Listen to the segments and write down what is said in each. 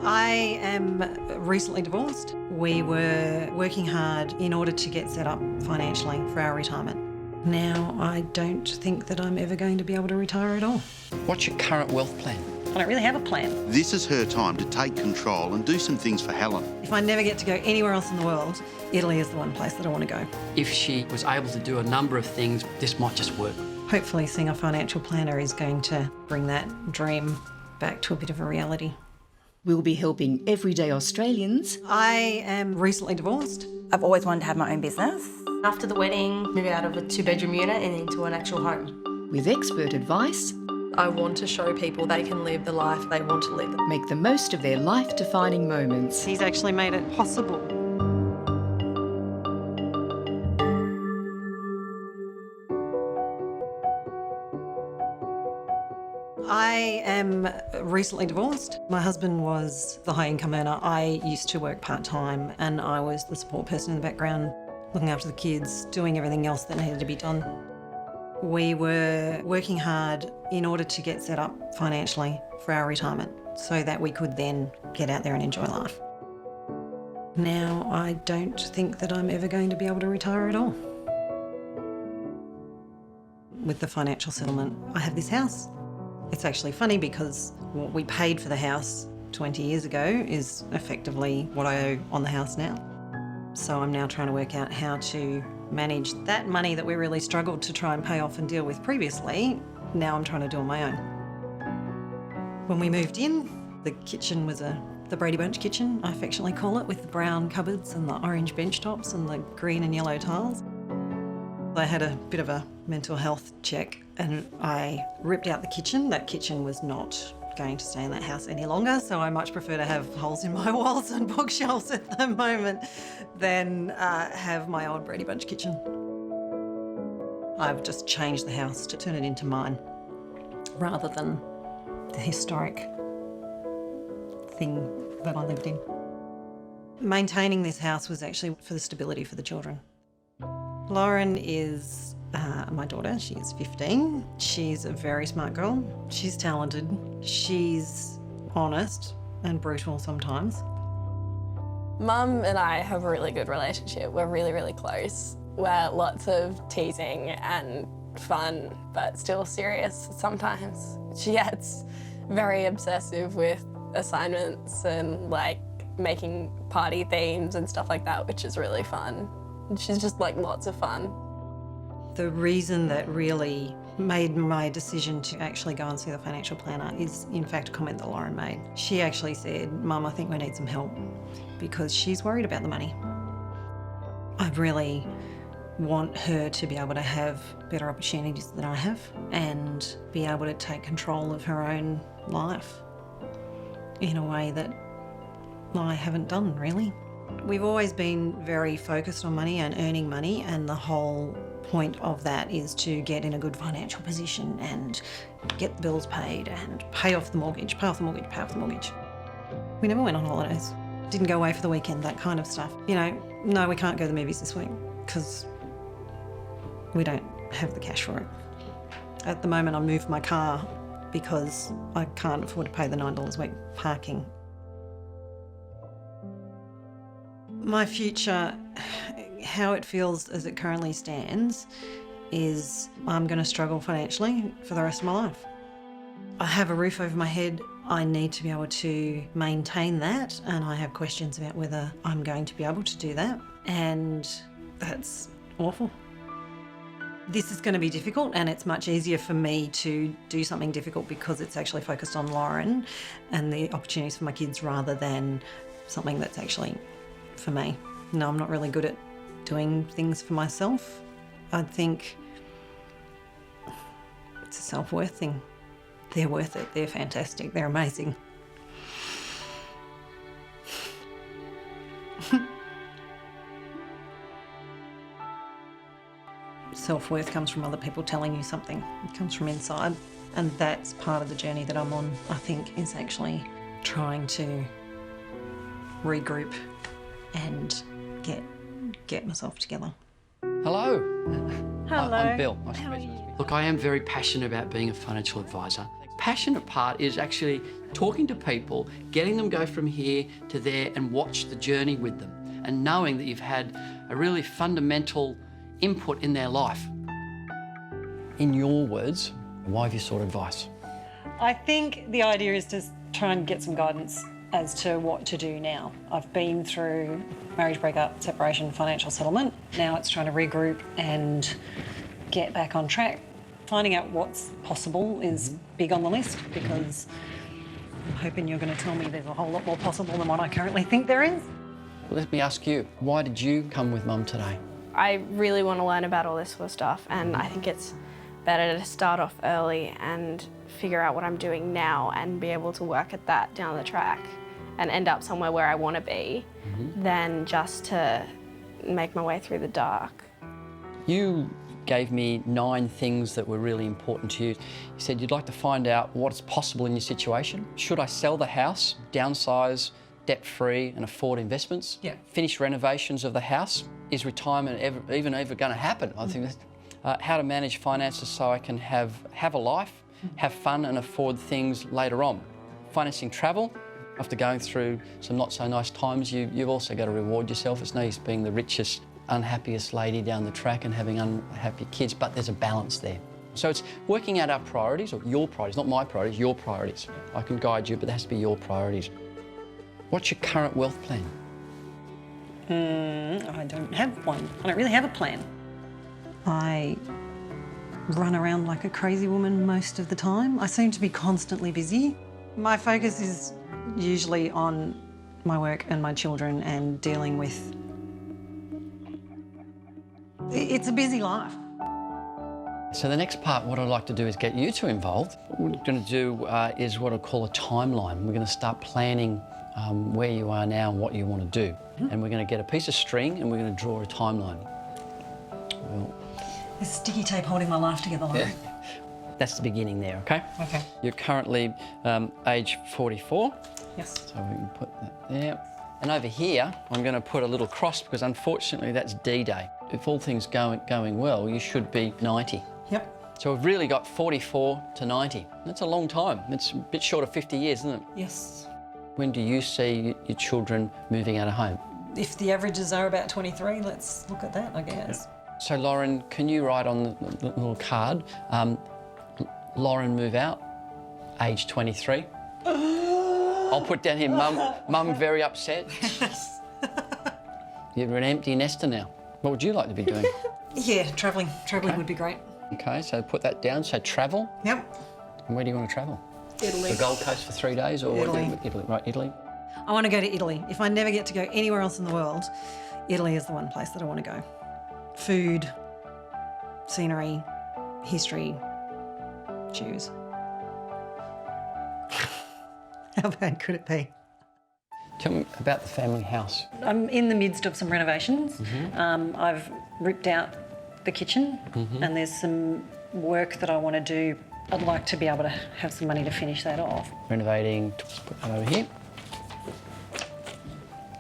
I am recently divorced. We were working hard in order to get set up financially for our retirement. Now, I don't think that I'm ever going to be able to retire at all. What's your current wealth plan? I don't really have a plan. This is her time to take control and do some things for Helen. If I never get to go anywhere else in the world, Italy is the one place that I want to go. If she was able to do a number of things, this might just work. Hopefully seeing a financial planner is going to bring that dream back to a bit of a reality. We'll be helping everyday Australians. I am recently divorced. I've always wanted to have my own business. After the wedding, move out of a 2-bedroom unit and into an actual home. With expert advice, I want to show people they can live the life they want to live. make the most of their life-defining moments. He's actually made it possible. I am recently divorced. My husband was the high income earner. I used to work part-time and I was the support person in the background, looking after the kids, doing everything else that needed to be done. We were working hard in order to get set up financially for our retirement so that we could then get out there and enjoy life. Now, I don't think that I'm ever going to be able to retire at all. With the financial settlement, I have this house. It's actually funny because what we paid for the house 20 years ago is effectively what I owe on the house now. So I'm now trying to work out how to manage that money that we really struggled to try and pay off and deal with previously. Now I'm trying to do on my own. When we moved in, the kitchen was the Brady Bunch kitchen, I affectionately call it, with the brown cupboards and the orange bench tops and the green and yellow tiles. I had a bit of a mental health check and I ripped out the kitchen. That kitchen was not going to stay in that house any longer, so I much prefer to have holes in my walls and bookshelves at the moment than have my old Brady Bunch kitchen. I've just changed the house to turn it into mine rather than the historic thing that I lived in. Maintaining this house was actually for the stability for the children. Lauren is my daughter. She's 15. She's a very smart girl. She's talented. She's honest and brutal sometimes. Mum and I have a really good relationship. We're really, really close. We're lots of teasing and fun, but still serious sometimes. She gets very obsessive with assignments and like making party themes and stuff like that, which is really fun. She's just like lots of fun. The reason that really made my decision to actually go and see the financial planner is in fact a comment that Lauren made. She actually said, "Mum, I think we need some help," because she's worried about the money. I really want her to be able to have better opportunities than I have and be able to take control of her own life in a way that I haven't done really. We've always been very focused on money and earning money, and the whole point of that is to get in a good financial position and get the bills paid and pay off the mortgage, pay off the mortgage, pay off the mortgage. We never went on holidays, didn't go away for the weekend, that kind of stuff. You know, no, we can't go to the movies this week because we don't have the cash for it. At the moment, I moved my car because I can't afford to pay the $9 a week parking. My future, how it feels as it currently stands, is I'm going to struggle financially for the rest of my life. I have a roof over my head. I need to be able to maintain that, and I have questions about whether I'm going to be able to do that, and that's awful. This is going to be difficult, and it's much easier for me to do something difficult because it's actually focused on Lauren and the opportunities for my kids rather than something that's actually for me. No, I'm not really good at doing things for myself. I think it's a self-worth thing. They're worth it, they're fantastic, they're amazing. Self-worth comes from other people telling you something. It comes from inside, and that's part of the journey that I'm on, I think, is actually trying to regroup and get myself together. Hello. Hello. I'm Bill. Nice to meet you. Look, I am very passionate about being a financial advisor. passionate part is actually talking to people, getting them go from here to there and watch the journey with them, and knowing that you've had a really fundamental input in their life. In your words, why have you sought advice? I think the idea is to try and get some guidance as to what to do now. I've been through marriage breakup, separation, financial settlement. Now it's trying to regroup and get back on track. Finding out what's possible is big on the list, because I'm hoping you're going to tell me there's a whole lot more possible than what I currently think there is. Let me ask you, why did you come with Mum today? I really want to learn about all this sort of stuff, and I think it's better to start off early and figure out what I'm doing now and be able to work at that down the track and end up somewhere where I want to be than just to make my way through the dark. You gave me 9 things that were really important to you. You said you'd like to find out what's possible in your situation. Should I sell the house, downsize, debt-free and afford investments? Yeah. Finish renovations of the house? Is retirement even going to happen? I think that's, how to manage finances so I can have a life, have fun and afford things later on. Financing travel. After going through some not so nice times, you've also got to reward yourself. It's no use being the richest, unhappiest lady down the track and having unhappy kids, but there's a balance there. So it's working out our priorities, or your priorities, not my priorities, your priorities. I can guide you, but it has to be your priorities. What's your current wealth plan? I don't have one. I don't really have a plan. I run around like a crazy woman most of the time. I seem to be constantly busy. My focus is usually on my work and my children and dealing with... It's a busy life. So the next part, what I'd like to do is get you two involved. What we're going to do is what I call a timeline. We're going to start planning where you are now and what you want to do. And we're going to get a piece of string and we're going to draw a timeline. Well, There's sticky tape holding my life together, Lauren. yeah. That's the beginning there, okay? Okay. You're currently age 44. Yes. So we can put that there. And over here, I'm going to put a little cross because unfortunately that's D-Day. If all things going well, you should be 90. Yep. So we've really got 44 to 90. That's a long time. It's a bit short of 50 years, isn't it? Yes. When do you see your children moving out of home? If the averages are about 23, let's look at that, I guess. So Lauren, can you write on the little card, Lauren move out, age 23? I'll put down here, Mum very upset. Yes. You're an empty nester now. What would you like to be doing? Yeah, travelling. Travelling would be great. Okay, so put that down. So travel. Yep. And where do you want to travel? Italy. The Gold Coast for 3 days or Italy. Italy, right, Italy. I want to go to Italy. If I never get to go anywhere else in the world, Italy is the one place that I want to go. Food, scenery, history, Jews. How bad could it be? Tell me about the family house. I'm in the midst of some renovations. I've ripped out the kitchen and there's some work that I want to do. I'd like to be able to have some money to finish that off. Renovating, put that over here.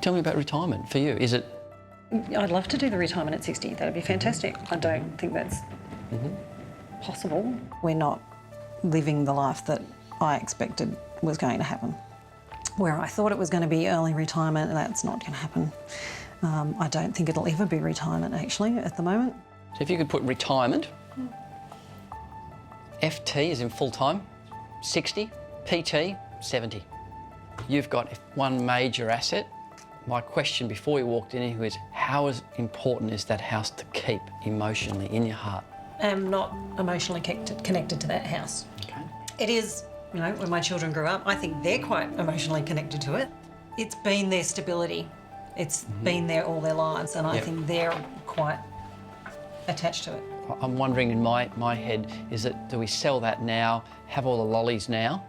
Tell me about retirement for you. Is it? I'd love to do the retirement at 60. That'd be fantastic. I don't think that's possible. We're not living the life that I expected was going to happen. Where I thought it was going to be early retirement, that's not going to happen. I don't think it'll ever be retirement, actually, at the moment. So if you could put retirement, FT is in full-time, 60, PT, 70. You've got one major asset. My question before you walked in here is, how important is that house to keep emotionally in your heart? I'm not emotionally connected to that house. Okay. It is, you know, when my children grew up, I think they're quite emotionally connected to it. It's been their stability. It's been there all their lives, and I think they're quite attached to it. I'm wondering in my head, is it, do we sell that now, have all the lollies now,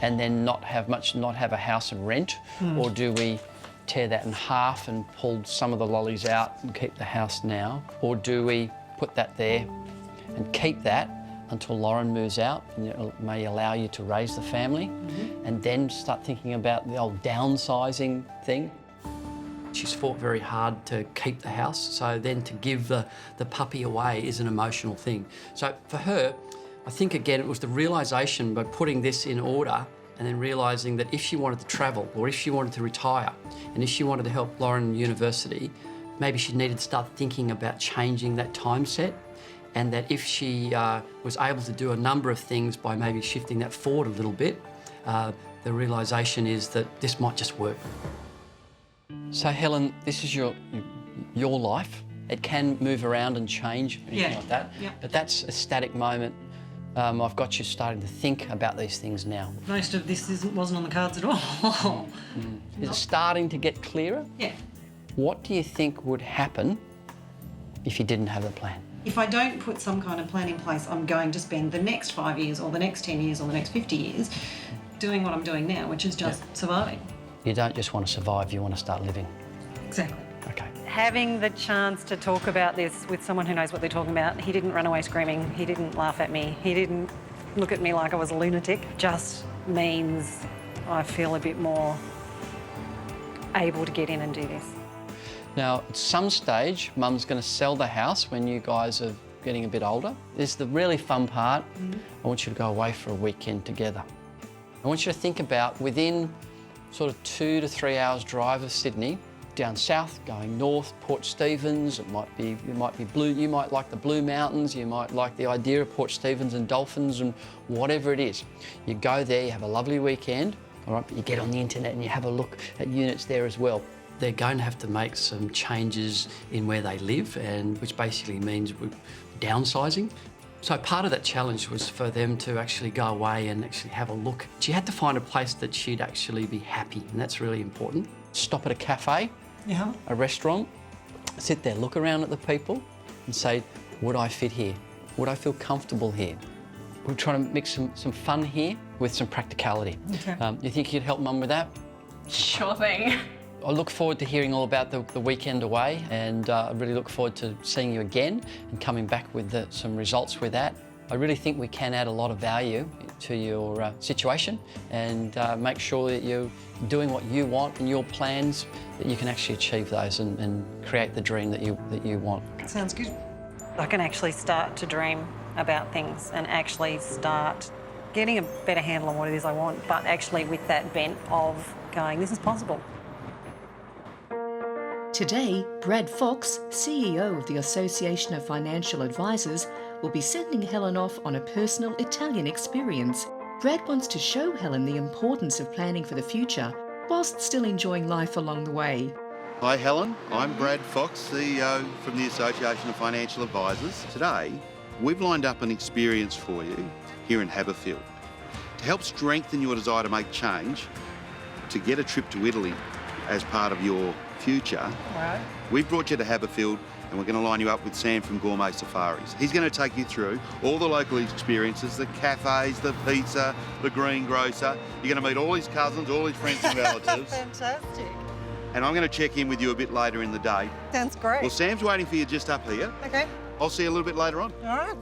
and then not have a house and rent? Or do we tear that in half and pull some of the lollies out and keep the house now? Or do we put that there and keep that until Lauren moves out and it may allow you to raise the family and then start thinking about the old downsizing thing? She's fought very hard to keep the house, so then to give the puppy away is an emotional thing. So for her, I think, again, it was the realisation by putting this in order and then realising that if she wanted to travel or if she wanted to retire and if she wanted to help Lauren University, maybe she needed to start thinking about changing that time set, and that if she was able to do a number of things by maybe shifting that forward a little bit, the realisation is that this might just work. So Helen, this is your life. It can move around and change, anything like that, but that's a static moment. I've got you starting to think about these things now. Most of this wasn't on the cards at all. Is it starting to get clearer? Yeah. What do you think would happen if you didn't have the plan? If I don't put some kind of plan in place, I'm going to spend the next 5 years or the next 10 years or the next 50 years doing what I'm doing now, which is just surviving. You don't just want to survive, you want to start living. Exactly. Okay. Having the chance to talk about this with someone who knows what they're talking about, he didn't run away screaming, he didn't laugh at me, he didn't look at me like I was a lunatic, just means I feel a bit more able to get in and do this. Now, at some stage, Mum's going to sell the house when you guys are getting a bit older. This is the really fun part. I want you to go away for a weekend together. I want you to think about within sort of 2 to 3 hours drive of Sydney, down south, going north, Port Stephens. It might be blue. You might like the Blue Mountains. You might like the idea of Port Stephens and dolphins and whatever it is. You go there, you have a lovely weekend, all right, but you get on the internet and you have a look at units there as well. They're going to have to make some changes in where they live, and which basically means downsizing. So part of that challenge was for them to actually go away and actually have a look. She had to find a place that she'd actually be happy, and that's really important. Stop at a cafe, a restaurant, sit there, look around at the people and say, would I fit here? Would I feel comfortable here? We're trying to mix some fun here with some practicality. Okay. You think you'd help Mum with that? Sure thing. I look forward to hearing all about the weekend away, and I really look forward to seeing you again and coming back with some results with that. I really think we can add a lot of value to your situation and make sure that you're doing what you want and your plans, that you can actually achieve those and create the dream that you want. Sounds good. I can actually start to dream about things and actually start getting a better handle on what it is I want, but actually with that bent of going, this is possible. Today, Brad Fox, CEO of the Association of Financial Advisors, will be sending Helen off on a personal Italian experience. Brad wants to show Helen the importance of planning for the future whilst still enjoying life along the way. Hi Helen, I'm Brad Fox, CEO from the Association of Financial Advisors. Today, we've lined up an experience for you here in Haberfield to help strengthen your desire to make change, to get a trip to Italy as part of your future. Right. We've brought you to Haberfield and we're going to line you up with Sam from Gourmet Safaris. He's going to take you through all the local experiences, the cafes, the pizza, the greengrocer. You're going to meet all his cousins, all his friends and relatives. Fantastic. And I'm going to check in with you a bit later in the day. Sounds great. Well, Sam's waiting for you just up here. Okay. I'll see you a little bit later on. All right.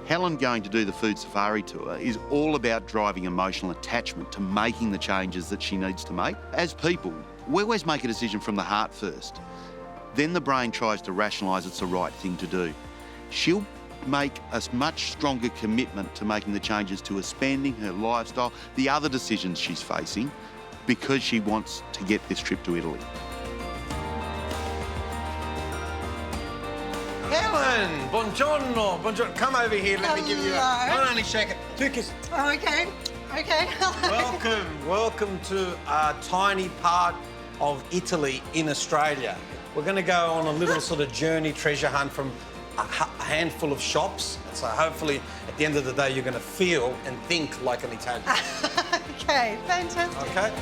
Helen going to do the food safari tour is all about driving emotional attachment to making the changes that she needs to make. As people, we always make a decision from the heart first. Then the brain tries to rationalise it's the right thing to do. She'll make a much stronger commitment to making the changes to her spending, her lifestyle, the other decisions she's facing, because she wants to get this trip to Italy. Helen, buongiorno, buongiorno. Come over here, let me give you not only shake it, 2 kisses. Oh, okay. Okay. Welcome to a tiny part of Italy in Australia. We're going to go on a little sort of journey, treasure hunt from a handful of shops. So hopefully at the end of the day, you're going to feel and think like an Italian. Okay, fantastic. Okay?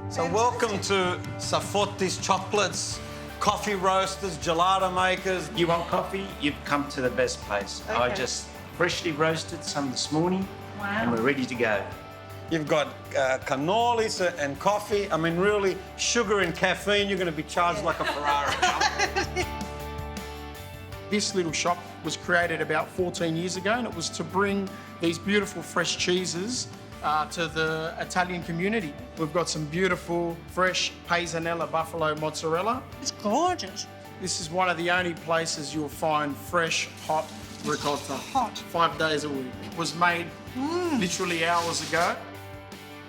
So welcome to Safotti's Chocolates, coffee roasters, gelato makers. You want coffee? You've come to the best place. Okay. I just freshly roasted some this morning. Wow. And we're ready to go. You've got cannolis and coffee. I mean, really, sugar and caffeine, you're going to be charged like a Ferrari. This little shop was created about 14 years ago, and it was to bring these beautiful fresh cheeses to the Italian community. We've got some beautiful fresh Paisonella buffalo mozzarella. It's gorgeous. This is one of the only places you'll find fresh, hot ricotta. Hot. 5 days a week. It was made literally hours ago.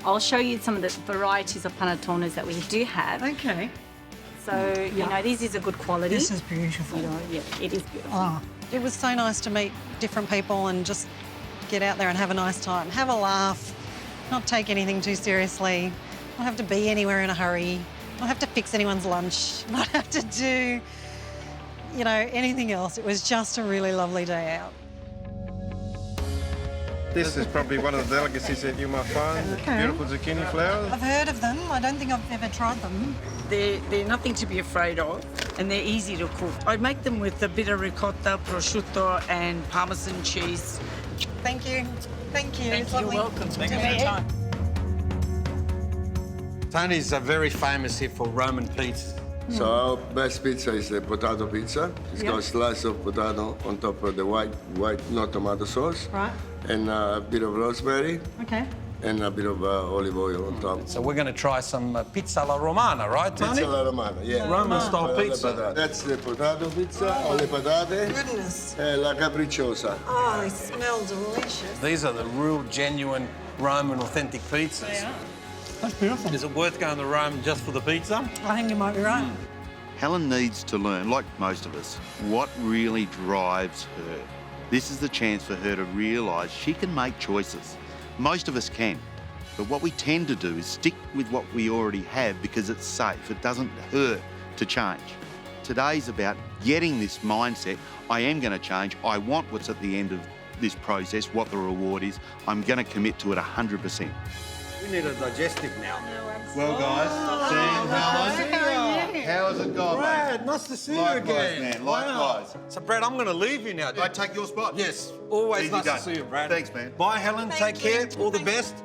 I'll show you some of the varieties of panettones that we do have. Okay. So, you know, this is a good quality. This is beautiful. You know, yeah, it is beautiful. Oh, it was so nice to meet different people and just get out there and have a nice time, have a laugh, not take anything too seriously, not have to be anywhere in a hurry, not have to fix anyone's lunch, not have to do, you know, anything else. It was just a really lovely day out. This is probably one of the delicacies that you might find, the beautiful zucchini flowers. I've heard of them. I don't think I've ever tried them. They're nothing to be afraid of, and they're easy to cook. I make them with a bit of ricotta, prosciutto, and Parmesan cheese. Thank you. Thank you. Thank you. You're welcome. Thank you for your time. Tony's very famous here for Roman pizza. So our best pizza is the potato pizza. It's got a slice of potato on top of the white, not tomato sauce. Right. And a bit of rosemary. Okay. And a bit of olive oil on top. So we're going to try some pizza alla romana, right, Tony? Pizza alla romana, yeah. Roman-style pizza. That's the potato pizza, alle patate. Goodness. La capricciosa. Oh, they smell delicious. These are the real, genuine Roman authentic pizzas. They are. That's beautiful. Is it worth going to Rome just for the pizza? I think you might be right. Helen needs to learn, like most of us, what really drives her. This is the chance for her to realise she can make choices. Most of us can, but what we tend to do is stick with what we already have because it's safe. It doesn't hurt to change. Today's about getting this mindset. I am going to change. I want what's at the end of this process, what the reward is. I'm going to commit to it 100%. We need a digestive now. Well, guys, Helen, how's it going, Brad, mate? nice to see Likewise, you again. man, likewise. So, Brad, I'm going to leave you now. I take your spot? Yes, always Easy nice done. to see you, Brad. Thanks, man. Bye, Helen. Take care. All the best.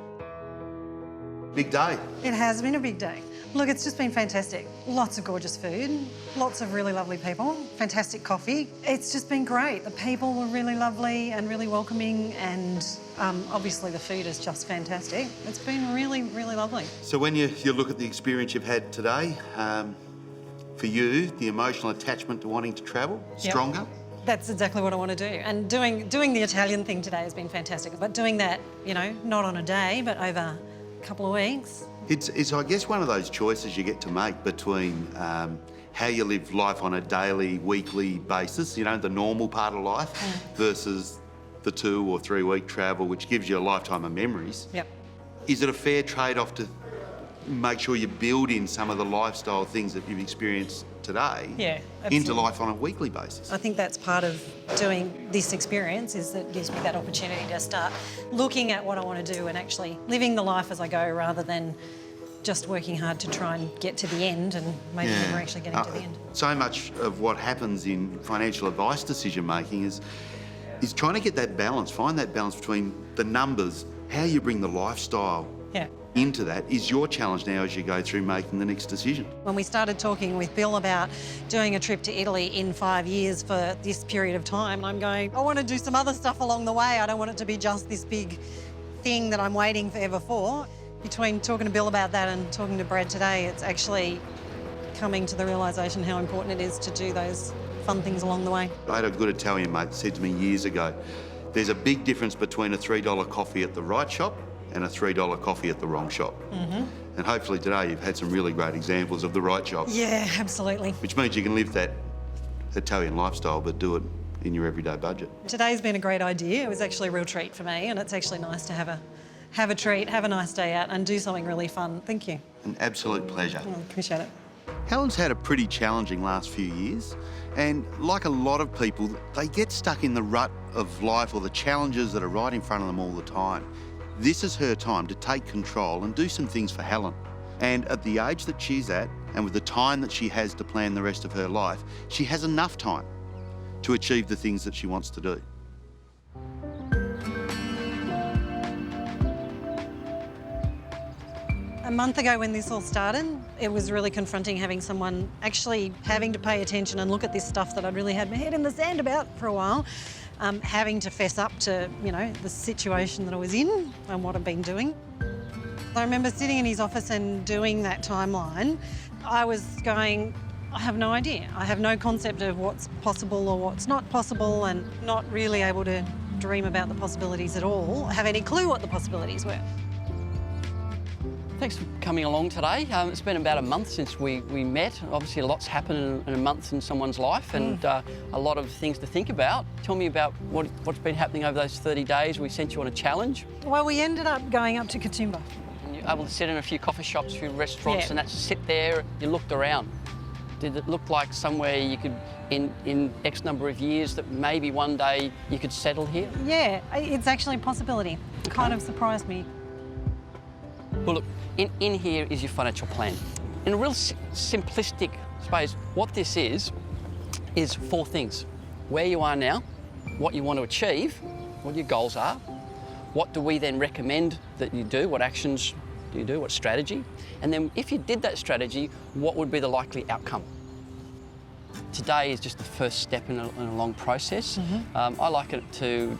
Big day. It has been a big day. Look, it's just been fantastic. Lots of gorgeous food, lots of really lovely people, fantastic coffee. It's just been great. The people were really lovely and really welcoming, and obviously the food is just fantastic. It's been really, really lovely. So when you look at the experience you've had today, for you, the emotional attachment to wanting to travel, stronger? That's exactly what I want to do. And doing the Italian thing today has been fantastic. But doing that, you know, not on a day, but over a couple of weeks. It's I guess, one of those choices you get to make between how you live life on a daily, weekly basis, you know, the normal part of life, versus the 2 or 3 week travel, which gives you a lifetime of memories. Yep. Is it a fair trade-off to make sure you build in some of the lifestyle things that you've experienced today into life on a weekly basis? I think that's part of doing this experience, is that it gives me that opportunity to start looking at what I want to do and actually living the life as I go, rather than just working hard to try and get to the end and maybe never actually getting to the end. So much of what happens in financial advice decision making is trying to get that balance, find that balance between the numbers, how you bring the lifestyle into that is your challenge now as you go through making the next decision. When we started talking with Bill about doing a trip to Italy in 5 years for this period of time, I'm going, I want to do some other stuff along the way. I don't want it to be just this big thing that I'm waiting forever for. Between talking to Bill about that and talking to Brad today, it's actually coming to the realisation how important it is to do those fun things along the way. I had a good Italian mate said to me years ago, there's a big difference between a $3 coffee at the right shop and a $3 coffee at the wrong shop. And hopefully today you've had some really great examples of the right shop. Yeah, absolutely. Which means you can live that Italian lifestyle but do it in your everyday budget. Today's been a great idea. It was actually a real treat for me, and it's actually nice to have a treat, have a nice day out and do something really fun. Thank you. An absolute pleasure. I appreciate it. Helen's had a pretty challenging last few years, and like a lot of people, they get stuck in the rut of life or the challenges that are right in front of them all the time. This is her time to take control and do some things for Helen. And at the age that she's at, and with the time that she has to plan the rest of her life, she has enough time to achieve the things that she wants to do. A month ago when this all started, it was really confronting having someone actually having to pay attention and look at this stuff that I'd really had my head in the sand about for a while. Having to fess up to, you know, the situation that I was in and what I've been doing. I remember sitting in his office and doing that timeline. I was going, I have no idea. I have no concept of what's possible or what's not possible, and not really able to dream about the possibilities at all, have any clue what the possibilities were. Thanks for coming along today. It's been about a month since we met. Obviously, a lot's happened in a month in someone's life, and a lot of things to think about. Tell me about what's been happening over those 30 days. We sent you on a challenge. Well, we ended up going up to Katoomba. And you're able to sit in a few coffee shops, a few restaurants, Yeah. and that's sit there. You looked around. Did it look like somewhere you could, in X number of years, that maybe one day you could settle here? Yeah, it's actually a possibility. It kind of surprised me. Well, look, in here is your financial plan. In a real simplistic space, what this is 4 things. Where you are now, what you want to achieve, what your goals are, what do we then recommend that you do, what actions do you do, what strategy, and then if you did that strategy, what would be the likely outcome? Today is just the first step in a long process. I like it to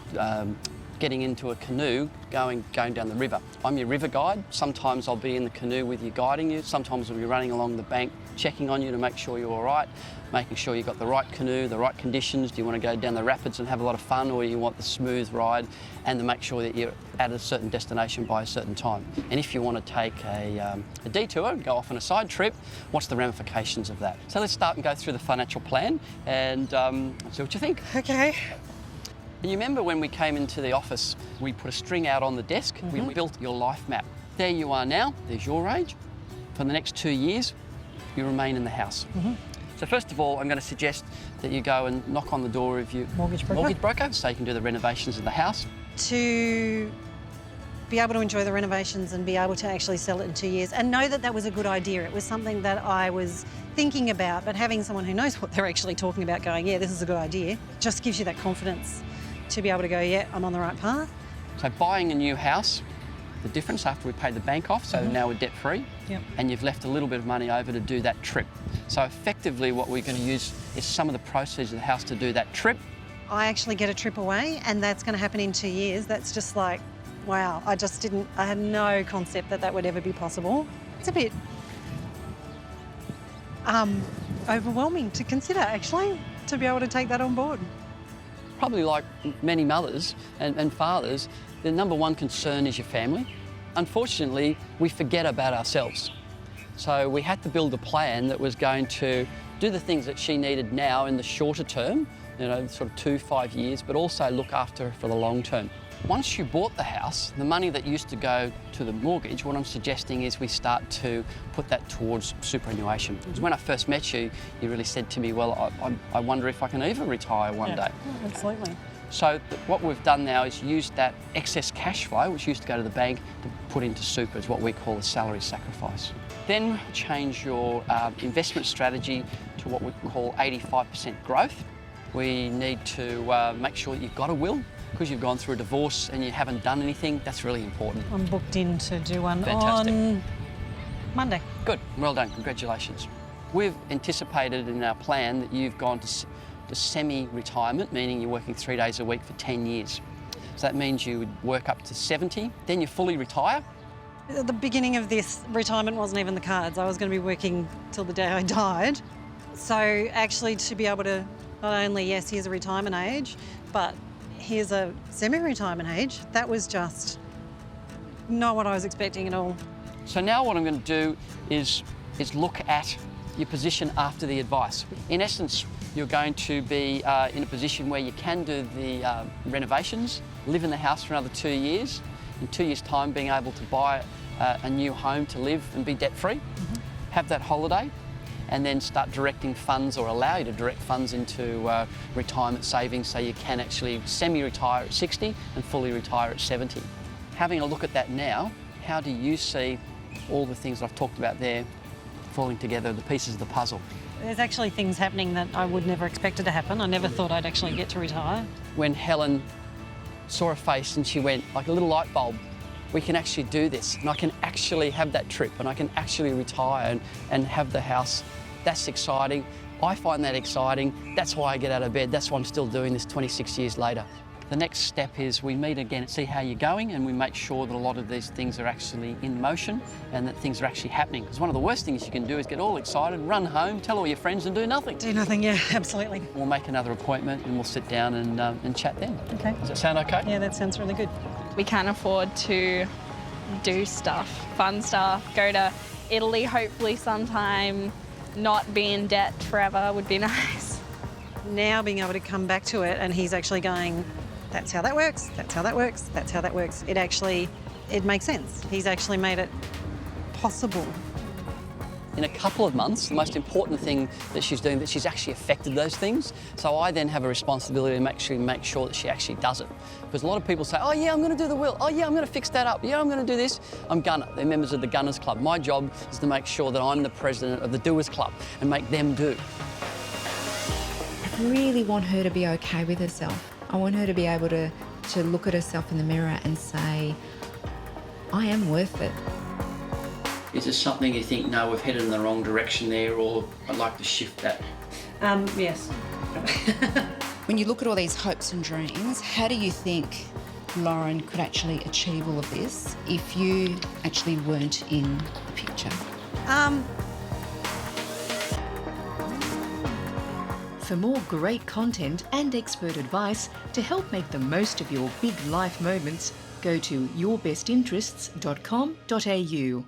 getting into a canoe, going down the river. I'm your river guide. Sometimes I'll be in the canoe with you, guiding you. Sometimes I'll be running along the bank, checking on you to make sure you're all right, making sure you've got the right canoe, the right conditions. Do you want to go down the rapids and have a lot of fun, or do you want the smooth ride, and to make sure that you're at a certain destination by a certain time? And if you want to take a detour and go off on a side trip, what's the ramifications of that? So let's start and go through the financial plan and see what you think. Okay. And you remember when we came into the office, we put a string out on the desk, we built your life map. There you are now, there's your age. For the next 2 years, you remain in the house. So first of all, I'm going to suggest that you go and knock on the door of your Mortgage broker. so you can do the renovations of the house. To be able to enjoy the renovations and be able to actually sell it in 2 years, and know that that was a good idea. It was something that I was thinking about, but having someone who knows what they're actually talking about going, yeah, this is a good idea, just gives you that confidence to be able to go, yeah, I'm on the right path. So buying a new house, the difference after we paid the bank off, so now we're debt free, and you've left a little bit of money over to do that trip. So effectively what we're going to use is some of the proceeds of the house to do that trip. I actually get a trip away, and that's going to happen in 2 years. That's just like, wow, I had no concept that that would ever be possible. It's a bit overwhelming to consider, actually, to be able to take that on board. Probably like many mothers and fathers, the number one concern is your family. Unfortunately, we forget about ourselves. So we had to build a plan that was going to do the things that she needed now in the shorter term, you know, sort of 2-5 years, but also look after her for the long term. Once you bought the house, the money that used to go to the mortgage, what I'm suggesting is we start to put that towards superannuation. Because when I first met you, you really said to me, well, I wonder if I can even retire one day. Yeah, absolutely. So what we've done now is use that excess cash flow, which used to go to the bank, to put into super, is what we call a salary sacrifice. Then change your investment strategy to what we call 85% growth. We need to make sure that you've got a will. Because you've gone through a divorce and you haven't done anything, that's really important. I'm booked in to do one Fantastic. on Monday. Good, well done, congratulations. We've anticipated in our plan that you've gone to semi-retirement, meaning you're working 3 days a week for 10 years. So that means you would work up to 70, then you fully retire. At the beginning of this, retirement wasn't even the cards. I was going to be working till the day I died. So actually to be able to not only, yes, here's a retirement age, but here's a semi-retirement age, that was just not what I was expecting at all. So now what I'm going to do is look at your position after the advice. In essence, you're going to be in a position where you can do the renovations, live in the house for another 2 years. In 2 years' time, being able to buy a new home to live and be debt-free, have that holiday, and then start directing funds, or allow you to direct funds into retirement savings, so you can actually semi-retire at 60 and fully retire at 70. Having a look at that now, how do you see all the things that I've talked about there falling together, the pieces of the puzzle? There's actually things happening that I would never expected to happen. I never thought I'd actually get to retire. When Helen saw her face and she went, like a little light bulb, we can actually do this, and I can actually have that trip, and I can actually retire and have the house. That's exciting. I find that exciting. That's why I get out of bed. That's why I'm still doing this 26 years later. The next step is we meet again and see how you're going, and we make sure that a lot of these things are actually in motion and that things are actually happening. Because one of the worst things you can do is get all excited, run home, tell all your friends and do nothing. Do nothing, yeah, absolutely. We'll make another appointment and we'll sit down and chat then. Okay. Does that sound okay? Yeah, that sounds really good. We can afford to do stuff, fun stuff, go to Italy hopefully sometime, not be in debt forever would be nice. Now being able to come back to it and he's actually going, that's how that works, that's how that works, that's how that works. It makes sense. He's actually made it possible. In a couple of months, the most important thing that she's doing, that she's actually affected those things. So I then have a responsibility to make sure that she actually does it. Because a lot of people say, oh yeah, I'm going to do the will. Oh yeah, I'm going to fix that up. Yeah, I'm going to do this. I'm gunner. They're members of the Gunners Club. My job is to make sure that I'm the president of the Doers Club and make them do. I really want her to be okay with herself. I want her to be able to look at herself in the mirror and say, I am worth it. Is there something you think, no, we've headed in the wrong direction there, or I'd like to shift that? Yes. When you look at all these hopes and dreams, how do you think Lauren could actually achieve all of this if you actually weren't in the picture? For more great content and expert advice to help make the most of your big life moments, go to yourbestinterests.com.au.